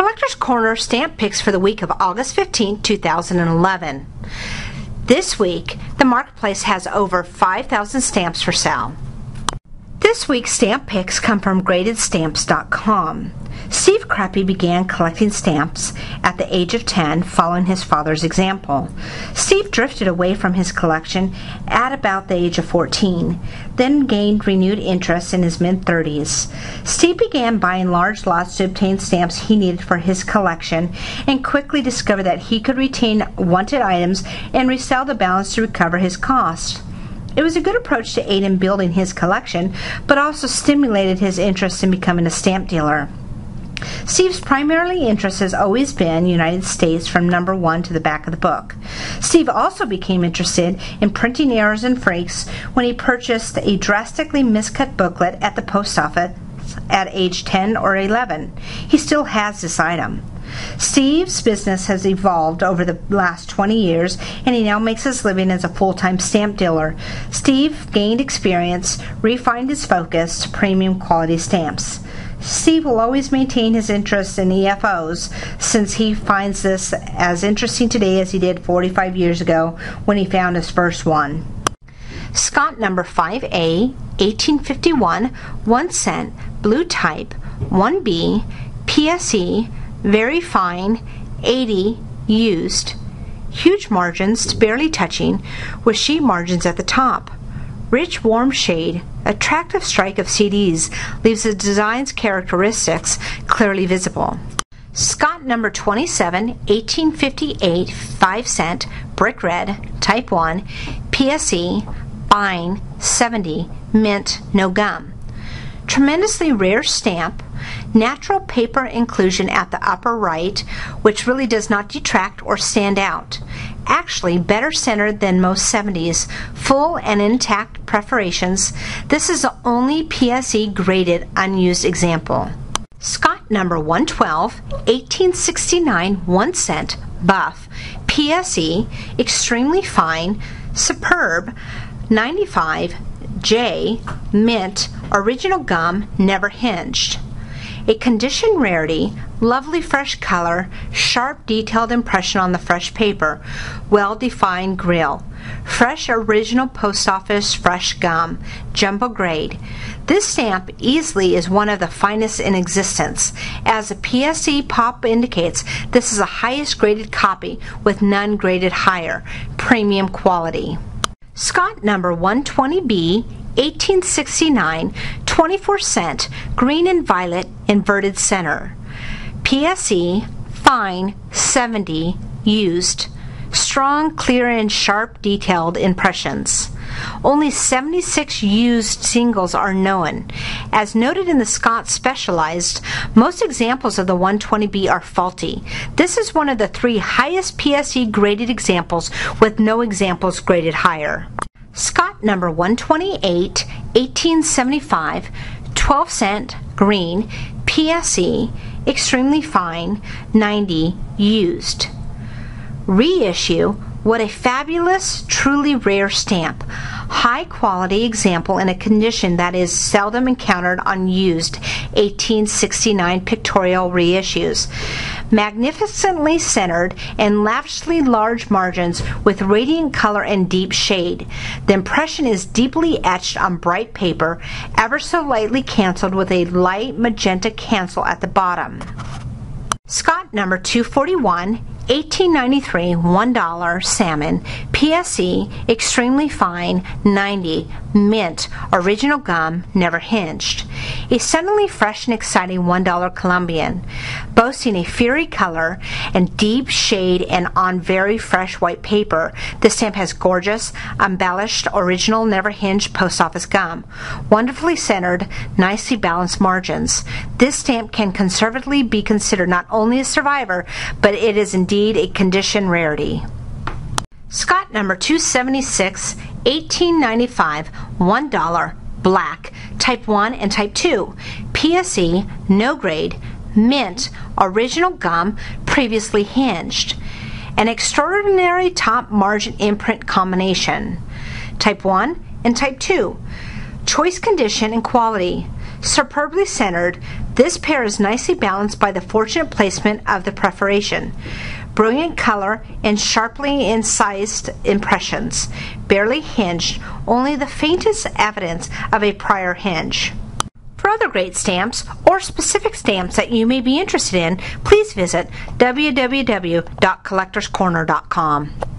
Collector's Corner stamp picks for the week of August 15, 2011. This week, the marketplace has over 5,000 stamps for sale. This week's stamp picks come from GradedStamps.com. Steve Crappy began collecting stamps at the age of 10 following his father's example. Steve drifted away from his collection at about the age of 14, then gained renewed interest in his mid-30s. Steve began buying large lots to obtain stamps he needed for his collection and quickly discovered that he could retain wanted items and resell the balance to recover his cost. It was a good approach to aid in building his collection, but also stimulated his interest in becoming a stamp dealer. Steve's primary interest has always been United States from number 1 to the back of the book. Steve also became interested in printing errors and freaks when he purchased a drastically miscut booklet at the post office at age 10 or 11. He still has this item. Steve's business has evolved over the last 20 years, and he now makes his living as a full-time stamp dealer. Steve gained experience, refined his focus to premium quality stamps. Steve will always maintain his interest in EFOs, since he finds this as interesting today as he did 45 years ago when he found his first one. Scotte number 5A, 1851, 1 cent, blue type, 1B, PSE, very fine, 80, used. Huge margins to barely touching, with sheet margins at the top. Rich warm shade, attractive strike of CDs leaves the design's characteristics clearly visible. Scotte number 27, 1858, 5 cent, brick red, type 1, PSE, fine, 70, mint, no gum. Tremendously rare stamp, natural paper inclusion at the upper right, which really does not detract or stand out. Actually, better centered than most 70s, full and intact perforations. This is the only PSE graded unused example. Scotte number 112, 1869, 1 cent, buff, PSE, extremely fine, superb, 95, J, mint, original gum, never hinged. A condition rarity, lovely fresh color, sharp detailed impression on the fresh paper, well-defined grill. Fresh original post office fresh gum, jumbo grade. This stamp easily is one of the finest in existence. As the PSE pop indicates, this is the highest graded copy with none graded higher. Premium quality. Scotte number 120B, 1869, 24 cent, green and violet, inverted center. PSE, fine, 70, used. Strong, clear, and sharp detailed impressions. Only 76 used singles are known. As noted in the Scotte Specialized, most examples of the 120B are faulty. This is one of the 3 highest PSE graded examples with no examples graded higher. Scotte number 128, 1875, 12 cent, green, PSE, extremely fine, 90, used. Reissue, what a fabulous, truly rare stamp. High quality example in a condition that is seldom encountered on used 1869 pictorial reissues. Magnificently centered and lavishly large margins with radiant color and deep shade. The impression is deeply etched on bright paper, ever so lightly canceled with a light magenta cancel at the bottom. Scotte number 241, 1893, $1, salmon, PSE, extremely fine, 90, mint, original gum, never hinged. A suddenly fresh and exciting $1 Colombian, boasting a fiery color and deep shade and on very fresh white paper. The stamp has gorgeous, embellished, original, never hinged post office gum. Wonderfully centered, nicely balanced margins. This stamp can conservatively be considered not only a survivor, but it is indeed a condition rarity. Scotte number 276, 1895, $1, black, type 1 and type 2, PSE, no grade, mint, original gum, previously hinged. An extraordinary top margin imprint combination, type 1 and type 2. Choice condition and quality. Superbly centered, this pair is nicely balanced by the fortunate placement of the perforation. Brilliant color and sharply incised impressions. Barely hinged, only the faintest evidence of a prior hinge. For other great stamps or specific stamps that you may be interested in, please visit www.collectorscorner.com.